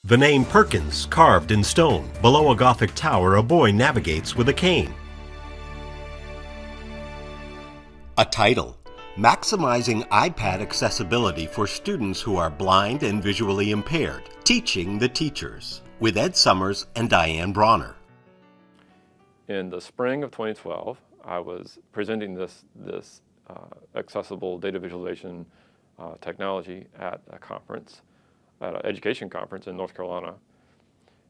The name Perkins carved in stone. Below a Gothic tower, a boy navigates with a cane. A title: Maximizing iPad Accessibility for Students Who Are Blind and Visually Impaired, Teaching the Teachers, with Ed Summers and Diane Brauner. In the spring of 2012, I was presenting this accessible data visualization technology at a conference, at an education conference in North Carolina.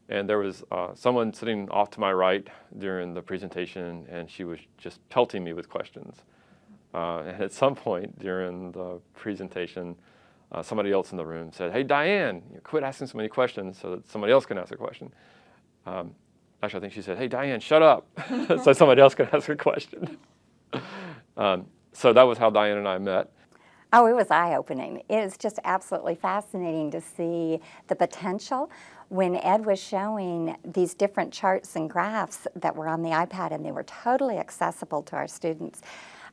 And there was someone sitting off to my right during the presentation, and she was just pelting me with questions. And at some point during the presentation, somebody else in the room said, "Hey, Diane, quit asking so many questions so that somebody else can ask a question." Actually, I think she said, "Hey, Diane, shut up," so somebody else could ask a question. So that was how Diane and I met. Oh, it was eye-opening. It was just absolutely fascinating to see the potential. When Ed was showing these different charts and graphs that were on the iPad, and they were totally accessible to our students.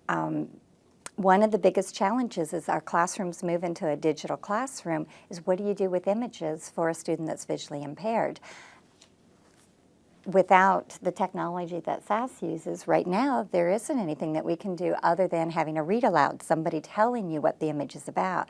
One of the biggest challenges as our classrooms move into a digital classroom is, what do you do with images for a student that's visually impaired? Without the technology that SAS uses right now, there isn't anything that we can do other than having a read aloud, somebody telling you what the image is about.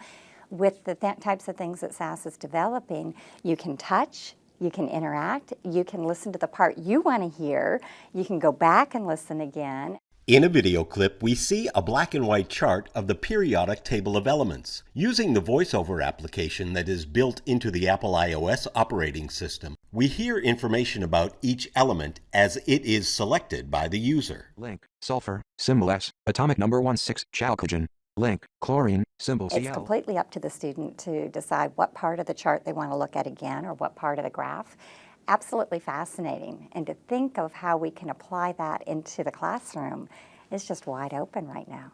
With the types of things that SAS is developing, you can touch, you can interact, you can listen to the part you want to hear, you can go back and listen again. In a video clip, we see a black and white chart of the periodic table of elements. Using the VoiceOver application that is built into the Apple iOS operating system, we hear information about each element as it is selected by the user. Link, sulfur, symbol S, atomic number 16, chalcogen. Link, chlorine, symbol Cl. It's completely up to the student to decide what part of the chart they want to look at again, or what part of the graph. Absolutely fascinating. And to think of how we can apply that into the classroom is just wide open right now.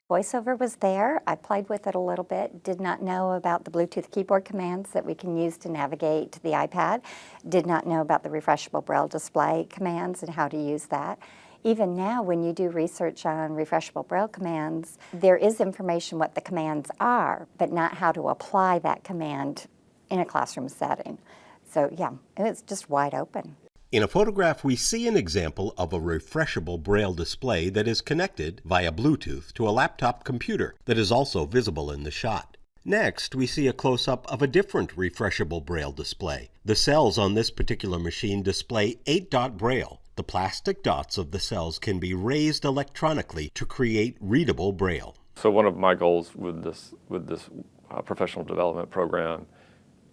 VoiceOver was there. I played with it a little bit. Did not know about the Bluetooth keyboard commands that we can use to navigate to the iPad. Did not know about the refreshable braille display commands and how to use that. Even now, when you do research on refreshable braille commands, there is information what the commands are, but not how to apply that command in a classroom setting. So yeah, it's just wide open. In a photograph, we see an example of a refreshable braille display that is connected via Bluetooth to a laptop computer that is also visible in the shot. Next, we see a close-up of a different refreshable braille display. The cells on this particular machine display 8-dot braille. The plastic dots of the cells can be raised electronically to create readable braille. So one of my goals with this professional development program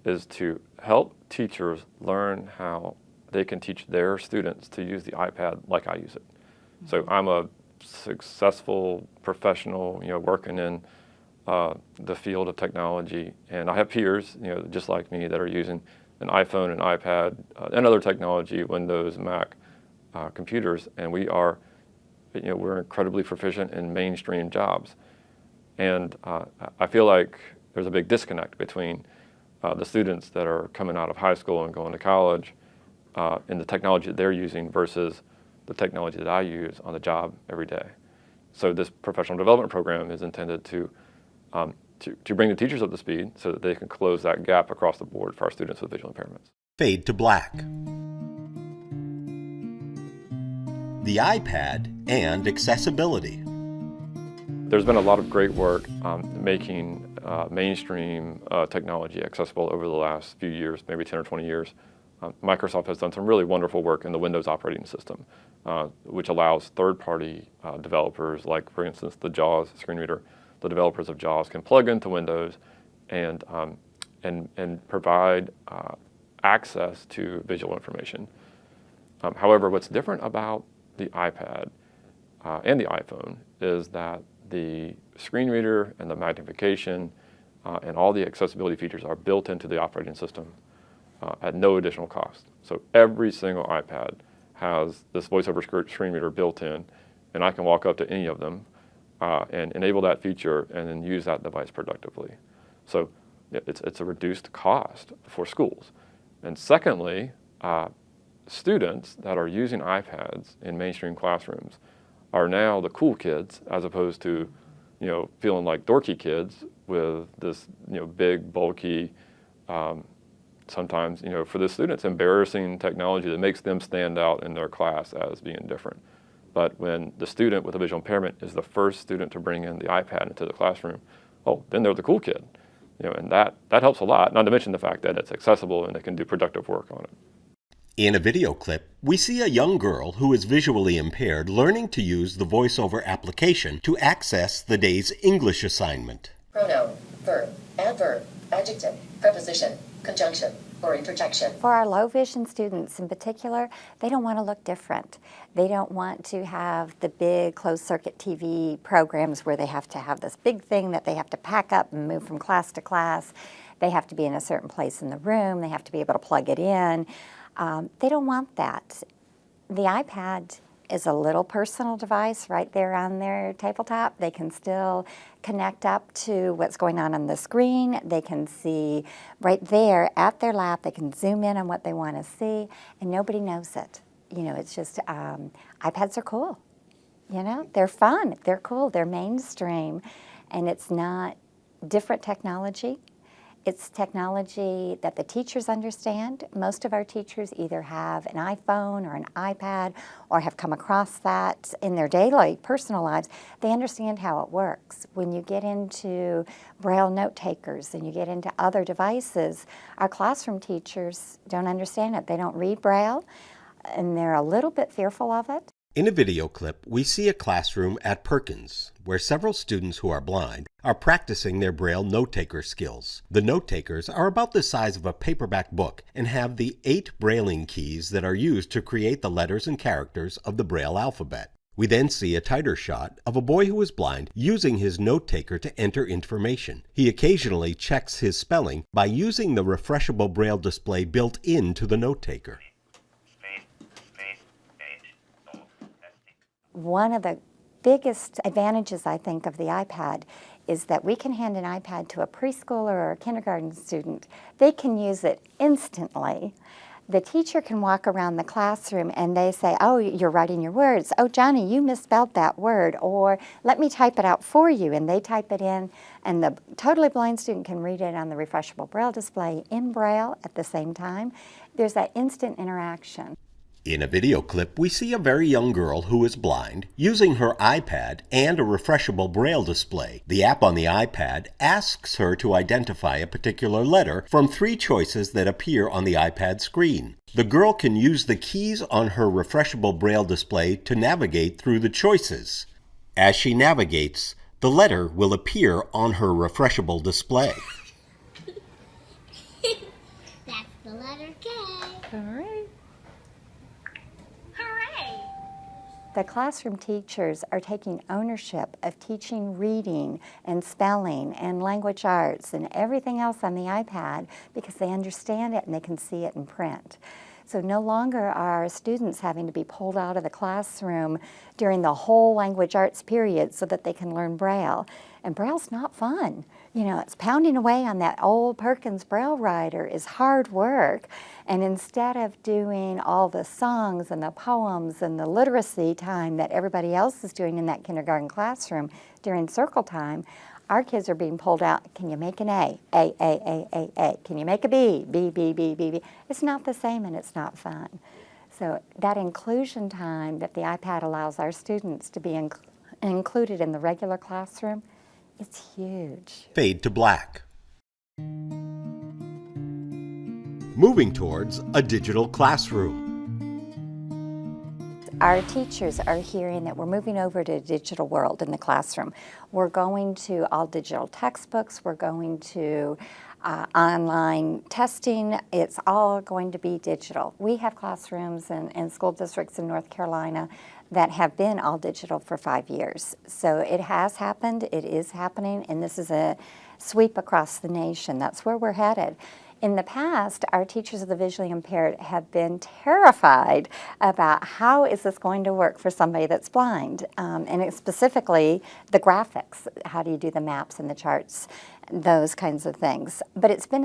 is to help teachers learn how they can teach their students to use the iPad like I use it. So I'm a successful professional, working in the field of technology, and I have peers, just like me, that are using an iPhone, an iPad, and other technology, Windows, Mac computers, and we're incredibly proficient in mainstream jobs. And I feel like there's a big disconnect between the students that are coming out of high school and going to college and the technology that they're using versus the technology that I use on the job every day. So this professional development program is intended to bring the teachers up to speed so that they can close that gap across the board for our students with visual impairments. Fade to black. The iPad and accessibility. There's been a lot of great work making mainstream technology accessible over the last few years, maybe 10 or 20 years. Microsoft has done some really wonderful work in the Windows operating system, which allows third-party developers, like, for instance, the JAWS screen reader. The developers of JAWS can plug into Windows and provide access to visual information. However, what's different about the iPad and the iPhone is that the screen reader and the magnification and all the accessibility features are built into the operating system at no additional cost. So every single iPad has this VoiceOver screen reader built in, and I can walk up to any of them and enable that feature and then use that device productively. So it's a reduced cost for schools. And secondly, students that are using iPads in mainstream classrooms are now the cool kids, as opposed to, feeling like dorky kids with this, big, bulky sometimes, for the students, embarrassing technology that makes them stand out in their class as being different. But when the student with a visual impairment is the first student to bring in the iPad into the classroom, then they're the cool kid. And that helps a lot, not to mention the fact that it's accessible and they can do productive work on it. In a video clip, we see a young girl who is visually impaired learning to use the VoiceOver application to access the day's English assignment. Pronoun, verb, adverb, adjective, preposition, conjunction, or interjection. For our low vision students in particular, they don't want to look different. They don't want to have the big closed circuit TV programs where they have to have this big thing that they have to pack up and move from class to class. They have to be in a certain place in the room. They have to be able to plug it in. They don't want that. The iPad is a little personal device right there on their tabletop. They can still connect up to what's going on the screen. They can see right there at their lap. They can zoom in on what they want to see, and nobody knows it. It's just iPads are cool. They're fun. They're cool. They're mainstream, and it's not different technology. It's technology that the teachers understand. Most of our teachers either have an iPhone or an iPad or have come across that in their daily personal lives. They understand how it works. When you get into Braille note takers and you get into other devices, our classroom teachers don't understand it. They don't read Braille and they're a little bit fearful of it. In a video clip, we see a classroom at Perkins, where several students who are blind are practicing their Braille note-taker skills. The note-takers are about the size of a paperback book and have the 8 Brailling keys that are used to create the letters and characters of the Braille alphabet. We then see a tighter shot of a boy who is blind using his note-taker to enter information. He occasionally checks his spelling by using the refreshable Braille display built into the note-taker. One of the biggest advantages, I think, of the iPad is that we can hand an iPad to a preschooler or a kindergarten student. They can use it instantly. The teacher can walk around the classroom and they say, oh, you're writing your words. Oh, Johnny, you misspelled that word. Or let me type it out for you. And they type it in, and the totally blind student can read it on the refreshable Braille display in Braille at the same time. There's that instant interaction. In a video clip, we see a very young girl who is blind using her iPad and a refreshable Braille display. The app on the iPad asks her to identify a particular letter from 3 choices that appear on the iPad screen. The girl can use the keys on her refreshable Braille display to navigate through the choices. As she navigates, the letter will appear on her refreshable display. That's the letter K. All right. The classroom teachers are taking ownership of teaching reading and spelling and language arts and everything else on the iPad because they understand it and they can see it in print. So no longer are students having to be pulled out of the classroom during the whole language arts period so that they can learn Braille. And Braille's not fun. It's pounding away on that old Perkins Braille writer is hard work. And instead of doing all the songs and the poems and the literacy time that everybody else is doing in that kindergarten classroom during circle time, our kids are being pulled out. Can you make an A? A, A, A, A, A. Can you make a B? B, B, B, B, B. It's not the same and it's not fun. So that inclusion time that the iPad allows our students to be included in the regular classroom, it's huge. Fade to black. Moving towards a digital classroom. Our teachers are hearing that we're moving over to a digital world in the classroom. We're going to all digital textbooks. We're going to online testing. It's all going to be digital. We have classrooms and school districts in North Carolina that have been all digital for 5 years. So it has happened, it is happening, and this is a sweep across the nation. That's where we're headed. In the past, our teachers of the visually impaired have been terrified about how is this going to work for somebody that's blind, and it's specifically the graphics. How do you do the maps and the charts, those kinds of things. But it's been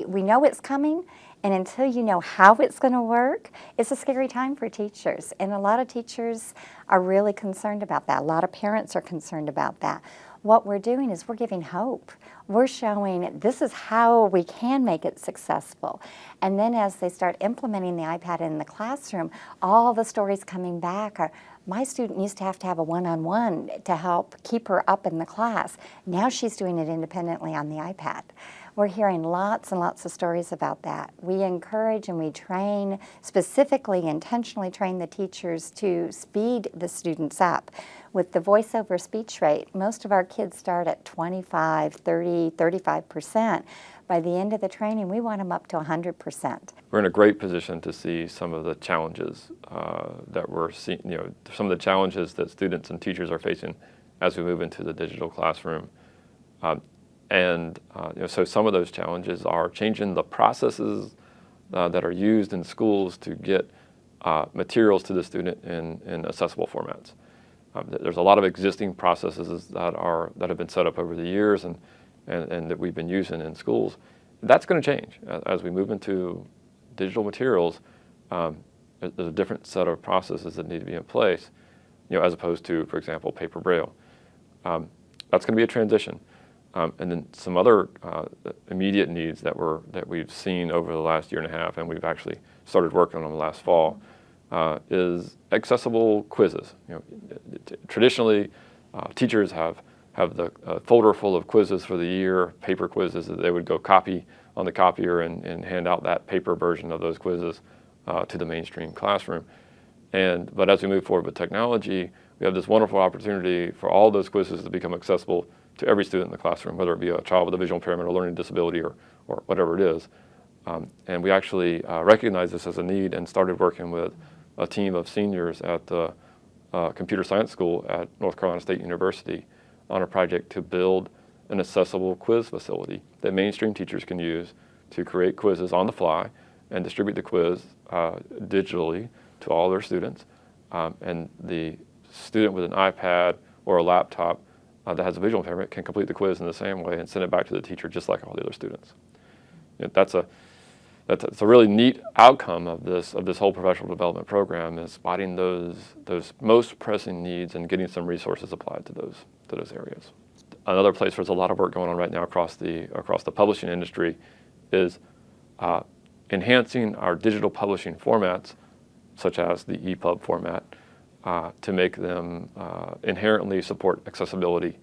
we know it's coming, and until you know how it's going to work, it's a scary time for teachers. And a lot of teachers are really concerned about that. A lot of parents are concerned about that. what we're doing is we're giving hope. We're showing this is how we can make it successful. And then as they start implementing the iPad in the classroom, all the stories coming back are, my student used to have a one-on-one to help keep her up in the class. Now she's doing it independently on the iPad. We're hearing lots and lots of stories about that. We encourage and we train, specifically intentionally train the teachers to speed the students up. With the voice over speech rate, most of our kids start at 25, 30, 35%. By the end of the training, we want them up to 100%. We're in a great position to see some of the challenges that we're seeing, some of the challenges that students and teachers are facing as we move into the digital classroom. So some of those challenges are changing the processes that are used in schools to get materials to the student in accessible formats. There's a lot of existing processes that have been set up over the years and that we've been using in schools. That's going to change as we move into digital materials. There's a different set of processes that need to be in place, as opposed to, for example, paper braille. That's going to be a transition. And then some other immediate needs that we've seen over the last year and a half, and we've actually started working on them last fall, is accessible quizzes. Traditionally, teachers have the folder full of quizzes for the year, paper quizzes that they would go copy on the copier and hand out that paper version of those quizzes to the mainstream classroom. But as we move forward with technology, we have this wonderful opportunity for all those quizzes to become accessible to every student in the classroom, whether it be a child with a visual impairment or learning disability or whatever it is. And we actually recognized this as a need and started working with a team of seniors at the computer science school at North Carolina State University on a project to build an accessible quiz facility that mainstream teachers can use to create quizzes on the fly and distribute the quiz digitally to all their students. And the student with an iPad or a laptop that has a visual impairment can complete the quiz in the same way and send it back to the teacher just like all the other students. That's a really neat outcome of this whole professional development program, is spotting those most pressing needs and getting some resources applied to those areas. Another place where there's a lot of work going on right now across the publishing industry is enhancing our digital publishing formats, such as the EPUB format, to make them inherently support accessibility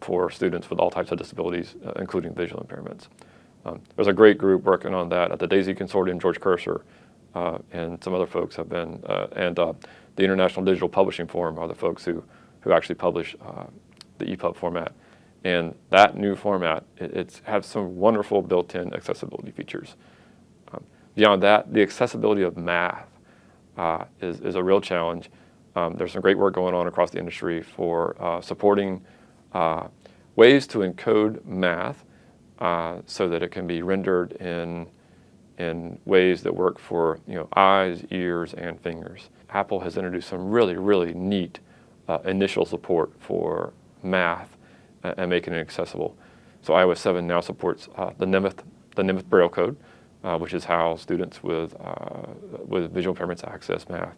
for students with all types of disabilities, including visual impairments. There's a great group working on that at the DAISY Consortium. George Cursor and some other folks have been, and the International Digital Publishing Forum are the folks who actually publish the EPUB format. And that new format, it has some wonderful built-in accessibility features. Beyond that, the accessibility of math is a real challenge. There's some great work going on across the industry for supporting ways to encode math so that it can be rendered in ways that work for eyes, ears, and fingers. Apple has introduced some really, really neat initial support for math and making it accessible. So iOS 7 now supports the Nemeth Braille code, which is how students with visual impairments access math,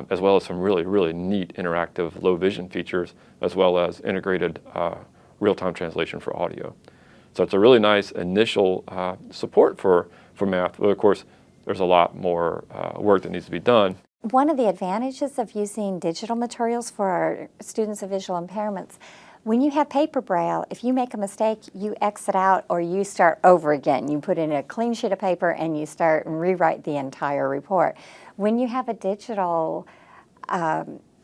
as well as some really, really neat interactive low vision features, as well as integrated real-time translation for audio. So it's a really nice initial support for math. But of course, there's a lot more work that needs to be done. One of the advantages of using digital materials for our students with visual impairments, when you have paper braille, if you make a mistake, you exit out or you start over again. You put in a clean sheet of paper and you start and rewrite the entire report. When you have a digital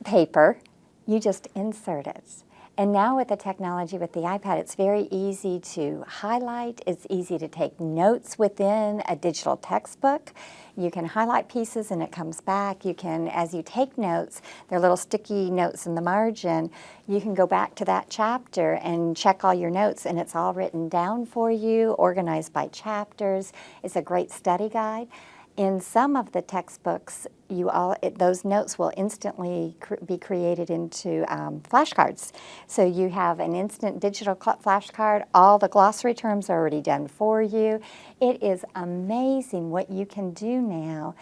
paper, you just insert it. And now with the technology with the iPad, it's very easy to highlight. It's easy to take notes within a digital textbook. You can highlight pieces and it comes back. You can, as you take notes, there are little sticky notes in the margin. You can go back to that chapter and check all your notes, and it's all written down for you, organized by chapters. It's a great study guide. In some of the textbooks, those notes will instantly be created into flashcards. So you have an instant digital flashcard. All the glossary terms are already done for you. It is amazing what you can do now.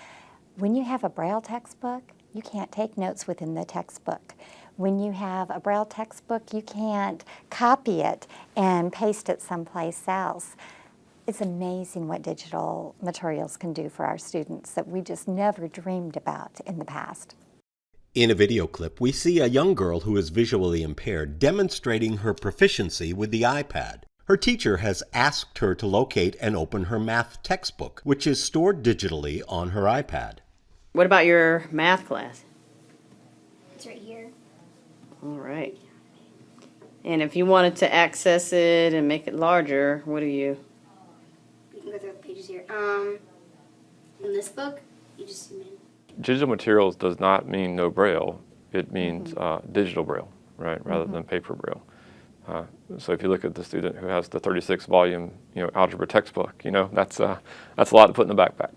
When you have a Braille textbook, you can't take notes within the textbook. When you have a Braille textbook, you can't copy it and paste it someplace else. It's amazing what digital materials can do for our students that we just never dreamed about in the past. In a video clip, we see a young girl who is visually impaired demonstrating her proficiency with the iPad. Her teacher has asked her to locate and open her math textbook, which is stored digitally on her iPad. What about your math class? It's right here. All right. And if you wanted to access it and make it larger, what do you? You can go through the pages here. In this book, you just zoom in. Digital materials does not mean no Braille. It means digital Braille, right, rather than paper Braille. So if you look at the student who has the 36 volume, algebra textbook, that's a lot to put in the backpack,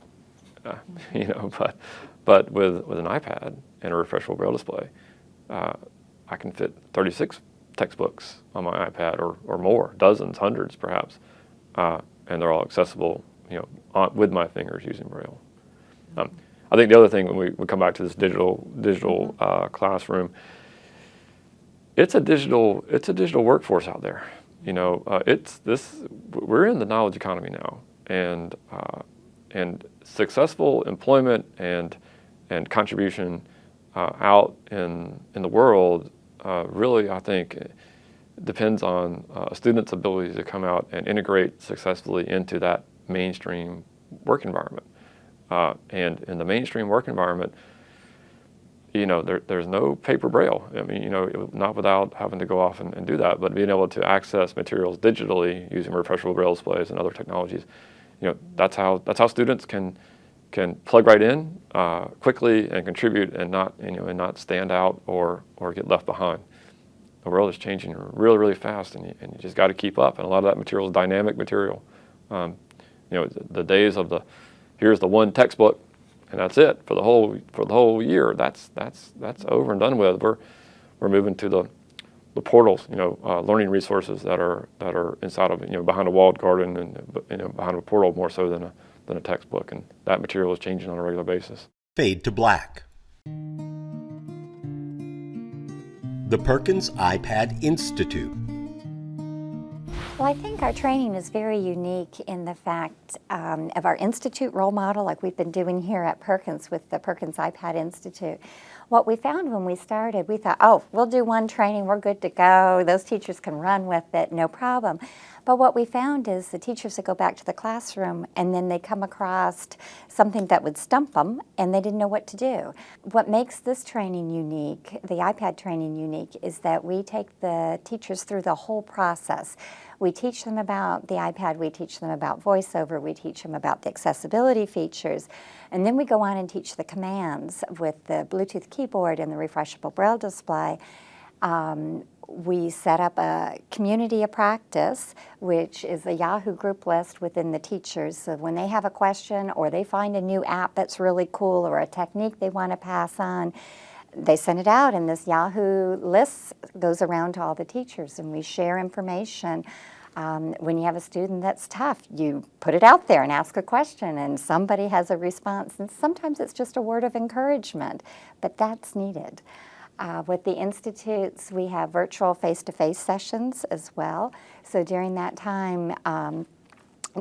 But with an iPad and a refreshable Braille display, I can fit 36 textbooks on my iPad or more, dozens, hundreds perhaps, and they're all accessible, with my fingers using Braille. I think the other thing when we come back to this digital classroom, it's a digital workforce out there. We're in the knowledge economy now, and successful employment and contribution out in the world really, I think, depends on a student's ability to come out and integrate successfully into that mainstream work environment. And in the mainstream work environment, there's no paper Braille. I mean, not without having to go off and do that, but being able to access materials digitally using refreshable Braille displays and other technologies, that's how students can plug right in quickly and contribute and not stand out or get left behind. The world is changing really, really fast, and you just got to keep up. And a lot of that material is dynamic material. The days of here's the one textbook, and that's it for the whole year. That's over and done with. We're moving to the portals, learning resources that are inside of behind a walled garden and behind a portal more so than a textbook, and that material is changing on a regular basis. Fade to black. The Perkins iPad Institute. Well, I think our training is very unique in the fact of our Institute role model, like we've been doing here at Perkins with the Perkins iPad Institute. What we found when we started, we thought, oh, we'll do one training, we're good to go. Those teachers can run with it, no problem. But what we found is the teachers would go back to the classroom and then they come across something that would stump them and they didn't know what to do. What makes this training unique, the iPad training unique, is that we take the teachers through the whole process. We teach them about the iPad, we teach them about VoiceOver, we teach them about the accessibility features, and then we go on and teach the commands with the Bluetooth keyboard and the refreshable Braille display. We set up a community of practice, which is a Yahoo group list within the teachers. So when they have a question or they find a new app that's really cool or a technique they want to pass on, they send it out, and this Yahoo list goes around to all the teachers, and we share information. When you have a student that's tough, you put it out there and ask a question, and somebody has a response, and sometimes it's just a word of encouragement, but that's needed. With the institutes, we have virtual face-to-face sessions as well. So during that time,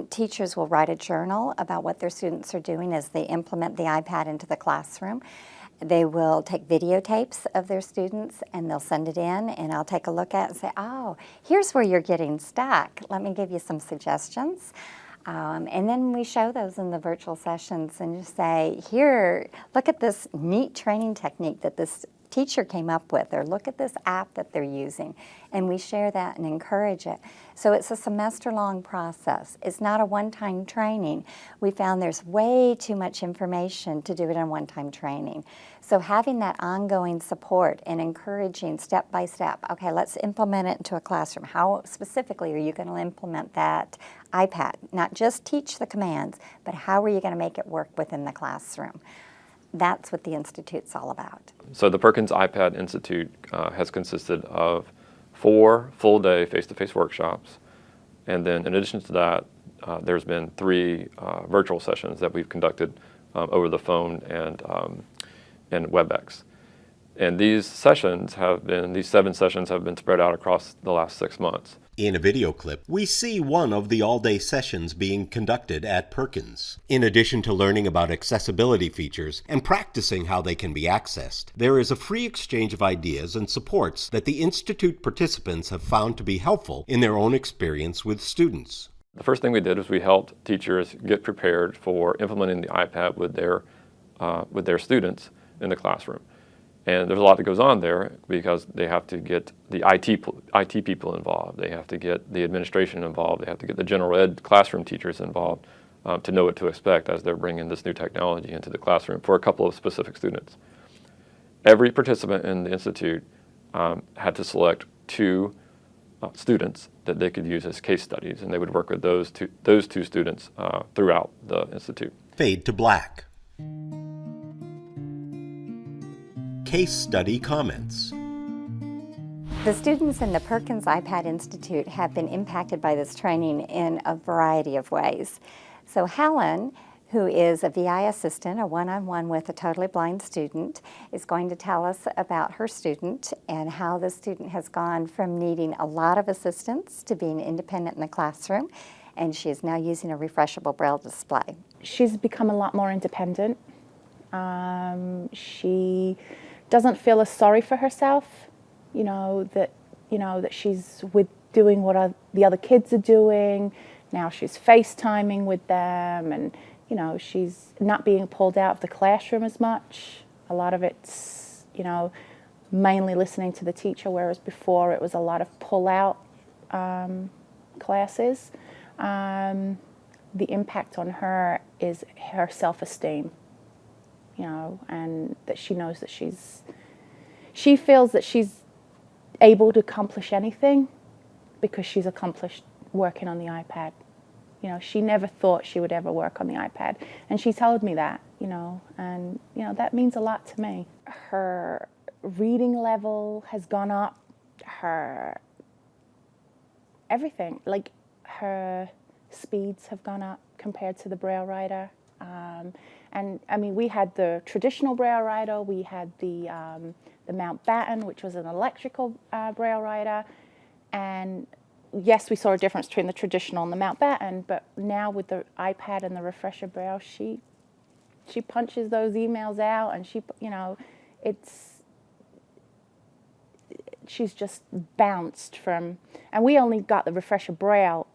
teachers will write a journal about what their students are doing as they implement the iPad into the classroom. They will take videotapes of their students and they'll send it in, and I'll take a look at it and say, oh, here's where you're getting stuck. Let me give you some suggestions. And then we show those in the virtual sessions and just say, here, look at this neat training technique that this teacher came up with, or look at this app that they're using, and we share that and encourage it. So it's a semester-long process. It's not a one-time training. We found there's way too much information to do it in one-time training. So having that ongoing support and encouraging step by step, okay, let's implement it into a classroom. How specifically are you going to implement that iPad? Not just teach the commands, but how are you going to make it work within the classroom? That's what the Institute's all about. So the Perkins iPad Institute has consisted of 4 full-day face-to-face workshops, and then in addition to that, there's been 3 virtual sessions that we've conducted over the phone and WebEx. And these 7 sessions have been spread out across the last 6 months. In a video clip, we see one of the all-day sessions being conducted at Perkins. In addition to learning about accessibility features and practicing how they can be accessed, there is a free exchange of ideas and supports that the Institute participants have found to be helpful in their own experience with students. The first thing we did was we helped teachers get prepared for implementing the iPad with their students in the classroom. And there's a lot that goes on there because they have to get the IT people involved. They have to get the administration involved. They have to get the general ed classroom teachers involved to know what to expect as they're bringing this new technology into the classroom for a couple of specific students. Every participant in the Institute had to select 2 students that they could use as case studies, and they would work with those two students throughout the Institute. Fade to black. Case study comments. The students in the Perkins iPad Institute have been impacted by this training in a variety of ways. So Helen, who is a VI assistant, a one-on-one with a totally blind student, is going to tell us about her student and how the student has gone from needing a lot of assistance to being independent in the classroom, and she is now using a refreshable Braille display. She's become a lot more independent. She doesn't feel as sorry for herself, that she's doing what the other kids are doing. Now she's FaceTiming with them, and she's not being pulled out of the classroom as much. A lot of it's, mainly listening to the teacher, whereas before it was a lot of pull-out classes. The impact on her is her self-esteem, and that she knows that she feels that she's able to accomplish anything because she's accomplished working on the iPad. She never thought she would ever work on the iPad, and she told me that, and that means a lot to me. Her reading level has gone up, her everything, like her speeds have gone up compared to the Braille writer. And I mean, we had the traditional Braille writer, we had the Mountbatten, which was an electrical Braille writer, and yes, we saw a difference between the traditional and the Mountbatten, but now with the iPad and the refresher Braille, she punches those emails out, and she's just bounced from, and we only got the refresher Braille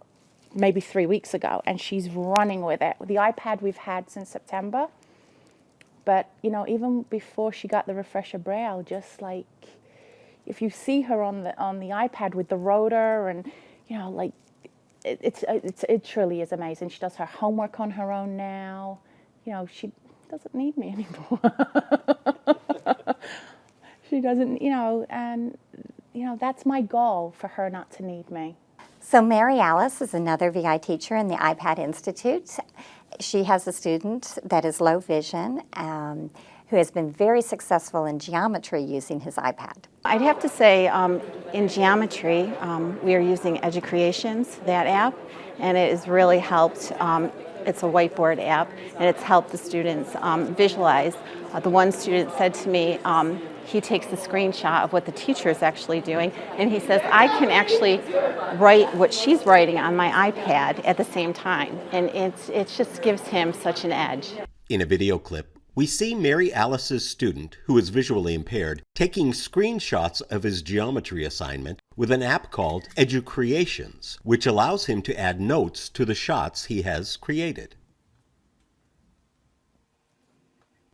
maybe 3 weeks ago, and she's running with it. The iPad we've had since September, but even before she got the refresher Braille, just like if you see her on the iPad with the rotor, and it truly is amazing. She does her homework on her own now. She doesn't need me anymore. She doesn't, and that's my goal, for her not to need me. So Mary Alice is another VI teacher in the iPad Institute. She has a student that is low vision who has been very successful in geometry using his iPad. I'd have to say in geometry, we are using EduCreations, that app, and it has really helped. It's a whiteboard app, and it's helped the students visualize. The one student said to me, he takes the screenshot of what the teacher is actually doing, and he says, I can actually write what she's writing on my iPad at the same time, and it just gives him such an edge. In a video clip, we see Mary Alice's student, who is visually impaired, taking screenshots of his geometry assignment with an app called EduCreations, which allows him to add notes to the shots he has created.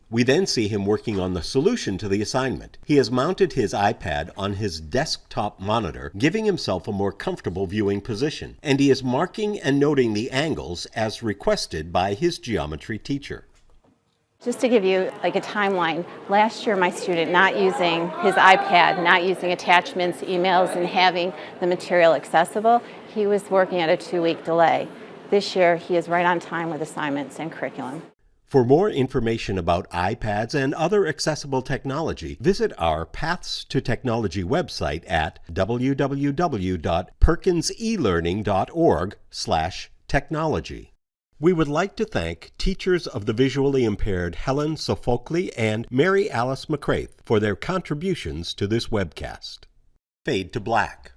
We then see him working on the solution to the assignment. He has mounted his iPad on his desktop monitor, giving himself a more comfortable viewing position, and he is marking and noting the angles as requested by his geometry teacher. Just to give you like a timeline, last year my student not using his iPad, not using attachments, emails, and having the material accessible, he was working at a 2-week delay. This year he is right on time with assignments and curriculum. For more information about iPads and other accessible technology, visit our Paths to Technology website at www.perkinselearning.org/technology. We would like to thank teachers of the visually impaired Helen Sophocles and Mary Alice McCraith for their contributions to this webcast. Fade to black.